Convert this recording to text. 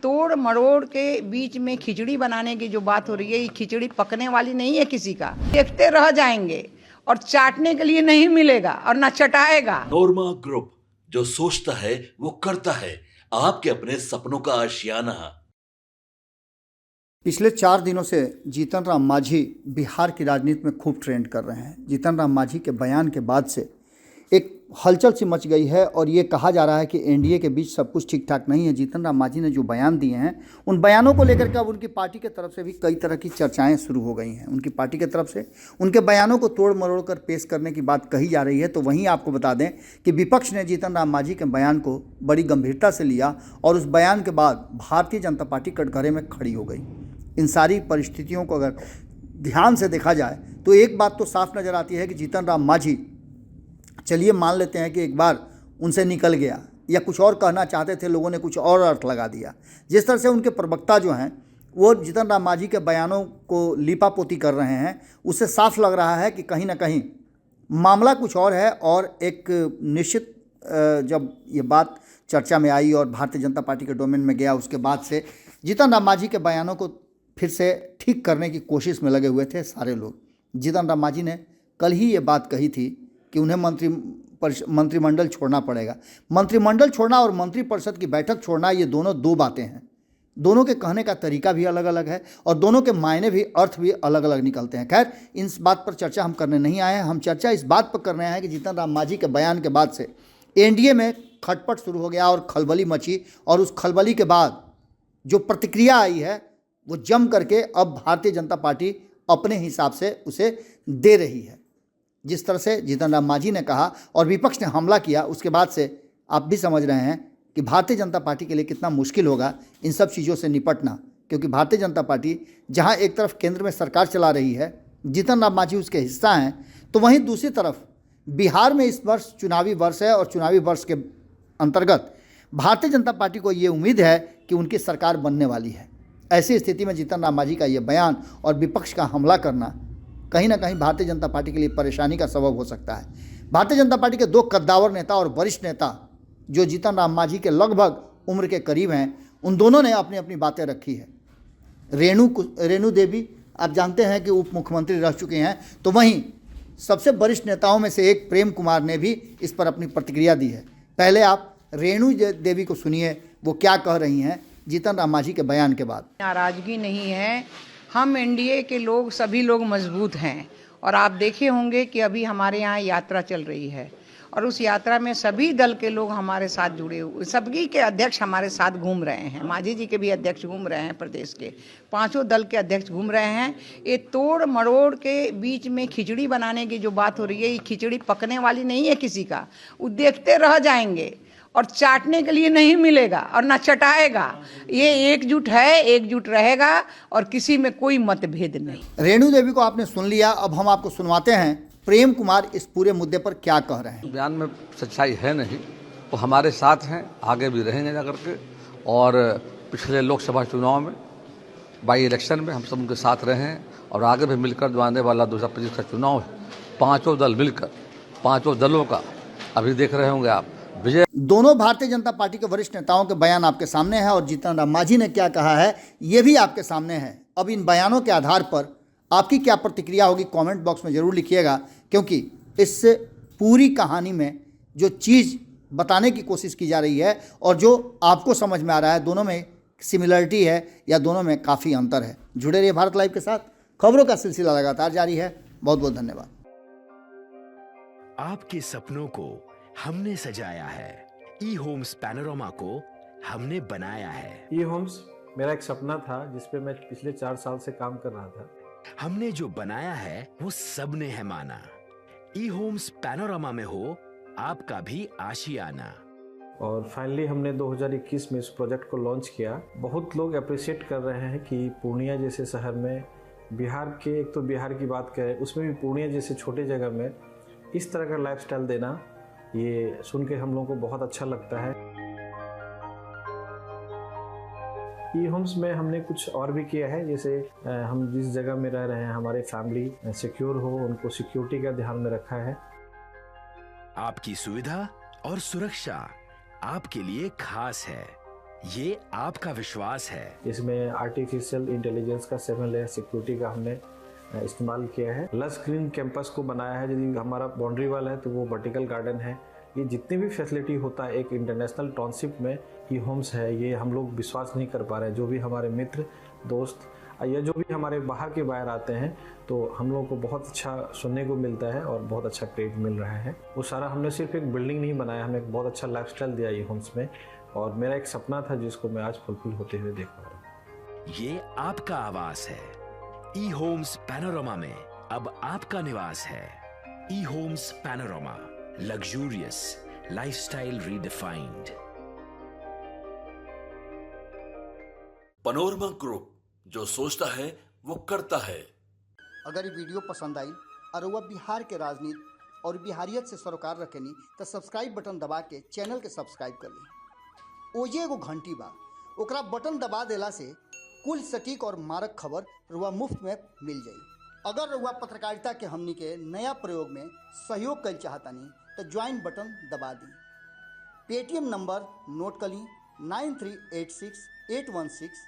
तोड़ मरोड़ के बीच में खिचड़ी बनाने की जो बात हो रही है, ये खिचड़ी पकने वाली नहीं है किसी का। देखते रह जाएंगे और चाटने के लिए नहीं मिलेगा और ना चटाएगा। नोरमा ग्रुप, जो सोचता है वो करता है। आपके अपने सपनों का आशियाना। पिछले 4 दिनों से जीतन राम मांझी बिहार की राजनीति में खूब ट्रेंड कर रहे हैं। जीतन राम मांझी के बयान के बाद से एक हलचल सी मच गई है और ये कहा जा रहा है कि एनडीए के बीच सब कुछ ठीक ठाक नहीं है। जीतन राम मांझी ने जो बयान दिए हैं, उन बयानों को लेकर के अब उनकी पार्टी की तरफ से भी कई तरह की चर्चाएं शुरू हो गई हैं। उनकी पार्टी की तरफ से उनके बयानों को तोड़ मरोड़ कर पेश करने की बात कही जा रही है। तो वहीं आपको बता दें कि विपक्ष ने जीतन राम मांझी के बयान को बड़ी गंभीरता से लिया और उस बयान के बाद भारतीय जनता पार्टी कटघरे में खड़ी हो गई। इन सारी परिस्थितियों को अगर ध्यान से देखा जाए तो एक बात तो साफ नज़र आती है कि जीतन राम मांझी, चलिए मान लेते हैं कि एक बार उनसे निकल गया या कुछ और कहना चाहते थे, लोगों ने कुछ और अर्थ लगा दिया। जिस तरह से उनके प्रवक्ता जो हैं वो जीतन राम मांझी के बयानों को लीपापोती कर रहे हैं, उससे साफ लग रहा है कि कहीं ना कहीं मामला कुछ और है। और एक निश्चित जब ये बात चर्चा में आई और भारतीय जनता पार्टी के डोमेन में गया, उसके बाद से जीतन राम मांझी के बयानों को फिर से ठीक करने की कोशिश में लगे हुए थे सारे लोग। जीतन राम मांझी ने कल ही ये बात कही थी कि उन्हें मंत्रिमंडल छोड़ना पड़ेगा। मंत्रिमंडल छोड़ना और मंत्रिपरिषद की बैठक छोड़ना, ये दोनों दो बातें हैं। दोनों के कहने का तरीका भी अलग अलग है और दोनों के मायने भी, अर्थ भी अलग अलग निकलते हैं। खैर, इस बात पर चर्चा हम करने नहीं आए हैं। हम चर्चा इस बात पर कर रहे हैं कि जीतन राम मांझी के बयान के बाद से एनडीए में खटपट शुरू हो गया और खलबली मची, और उस खलबली के बाद जो प्रतिक्रिया आई है वो जम करके अब भारतीय जनता पार्टी अपने हिसाब से उसे दे रही है। जिस तरह से जीतन राम मांझी ने कहा और विपक्ष ने हमला किया, उसके बाद से आप भी समझ रहे हैं कि भारतीय जनता पार्टी के लिए कितना मुश्किल होगा इन सब चीज़ों से निपटना। क्योंकि भारतीय जनता पार्टी जहां एक तरफ केंद्र में सरकार चला रही है, जीतन राम मांझी उसके हिस्सा हैं, तो वहीं दूसरी तरफ बिहार में इस वर्ष चुनावी वर्ष है और चुनावी वर्ष के अंतर्गत भारतीय जनता पार्टी को ये उम्मीद है कि उनकी सरकार बनने वाली है। ऐसी स्थिति में जीतन राम मांझी का ये बयान और विपक्ष का हमला करना कहीं ना कहीं भारतीय जनता पार्टी के लिए परेशानी का सबब हो सकता है। भारतीय जनता पार्टी के दो कद्दावर नेता और वरिष्ठ नेता जो जीतन राम मांझी के लगभग उम्र के करीब हैं, उन दोनों ने अपनी अपनी बातें रखी है। रेणु देवी आप जानते हैं कि उप मुख्यमंत्री रह चुके हैं, तो वहीं सबसे वरिष्ठ नेताओं में से एक प्रेम कुमार ने भी इस पर अपनी प्रतिक्रिया दी है। पहले आप रेणु देवी को सुनिए, वो क्या कह रही हैं जीतन राम मांझी के बयान के बाद। नाराजगी नहीं है, हम एनडीए के लोग सभी लोग मजबूत हैं। और आप देखे होंगे कि अभी हमारे यहाँ यात्रा चल रही है और उस यात्रा में सभी दल के लोग हमारे साथ जुड़े हुए, सभी के अध्यक्ष हमारे साथ घूम रहे हैं। मांझी जी के भी अध्यक्ष घूम रहे हैं, प्रदेश के 5 दल के अध्यक्ष घूम रहे हैं। ये तोड़ मरोड़ के बीच में खिचड़ी बनाने की जो बात हो रही है, ये खिचड़ी पकने वाली नहीं है किसी का। वो देखते रह जाएंगे और चाटने के लिए नहीं मिलेगा और ना चटाएगा। ये एकजुट है, एकजुट रहेगा और किसी में कोई मतभेद नहीं। रेणु देवी को आपने सुन लिया, अब हम आपको सुनवाते हैं प्रेम कुमार इस पूरे मुद्दे पर क्या कह रहे हैं। बयान में सच्चाई है नहीं, वो हमारे साथ हैं, आगे भी रहेंगे जाकर के। और पिछले लोकसभा चुनाव में, बाई इलेक्शन में हम सब उनके साथ रहे हैं और आगे भी मिलकर जो आने वाला 2025 का चुनाव है, 5 दल मिलकर, 5 दलों का अभी देख रहे होंगे आप विजय। दोनों भारतीय जनता पार्टी के वरिष्ठ नेताओं के बयान आपके सामने है और जीतन राम मांझी ने क्या कहा है ये भी आपके सामने है। अब इन बयानों के आधार पर आपकी क्या प्रतिक्रिया होगी, कमेंट बॉक्स में ज़रूर लिखिएगा, क्योंकि इस पूरी कहानी में जो चीज़ बताने की कोशिश की जा रही है और जो आपको समझ में आ रहा है, दोनों में सिमिलरिटी है या दोनों में काफ़ी अंतर है। जुड़े रहिए भारत लाइव के साथ, खबरों का सिलसिला लगातार जारी है। बहुत बहुत धन्यवाद। आपके सपनों को हमने सजाया है, ई होम्स पैनोरमा को हमने बनाया है। ई होम्स मेरा एक सपना था जिस पे मैं पिछले 4 साल से काम कर रहा था। हमने जो बनाया है वो सबने है माना। ई होम्स पैनोरमा में हो आपका भी आशियाना। और फाइनली हमने 2021 में इस प्रोजेक्ट को लॉन्च किया। बहुत लोग अप्रिशिएट कर रहे हैं कि पूर्णिया जैसे शहर में, बिहार के, एक तो बिहार की बात करें उसमें भी पूर्णिया जैसे छोटे जगह में इस तरह का लाइफस्टाइल देना, ये सुन के हम लोगों को बहुत अच्छा लगता है। ई होम्स में हमने कुछ और भी किया है, जैसे हम जिस जगह में रह रहे हैं हमारे फैमिली सिक्योर हो, उनको सिक्योरिटी का ध्यान में रखा है। आपकी सुविधा और सुरक्षा आपके लिए खास है। ये आपका विश्वास है। इसमें आर्टिफिशियल इंटेलिजेंस का 7 लेयर सिक्योरिटी का हमने इस्तेमाल किया है। लस ग्रीन कैंपस को बनाया है। यदि हमारा बाउंड्री वाल है तो वो वर्टिकल गार्डन है। ये जितनी भी फैसिलिटी होता है एक इंटरनेशनल टाउनशिप में, ई होम्स है, ये हम लोग विश्वास नहीं कर पा रहे हैं। जो भी हमारे मित्र दोस्त या जो भी हमारे बाहर के बाहर आते हैं तो हम लोगों को बहुत अच्छा सुनने को मिलता है और बहुत अच्छा क्रेडिट मिल रहा है। वो सारा हमने सिर्फ एक बिल्डिंग नहीं बनाया, हमें एक बहुत अच्छा लाइफस्टाइल दिया ई होम्स में, और मेरा एक सपना था जिसको मैं आज फुलफिल होते हुए देख पा रहा हूँ। ये आपका आवास है। ई होम्स पैनोरामा में अब आपका निवास है। E Homes Panorama, luxurious lifestyle redefined. Panorama group, जो सोचता है वो करता है। अगर ये वीडियो पसंद आई और वह बिहार के राजनीति और बिहारियत से सरोकार रखेनी तो सब्सक्राइब बटन दबा के चैनल के सब्सक्राइब कर ली। ओजे एगो घंटी बा, ओकरा बटन दबा देला से कुल सटीक और मारक खबर रुआ मुफ्त में मिल जाई। अगर रुआ पत्रकारिता के हमनी के नया प्रयोग में सहयोग कर चाहतानी तो ज्वाइन बटन दबा दी। पेटीएम नंबर नोट कर ली 9386 816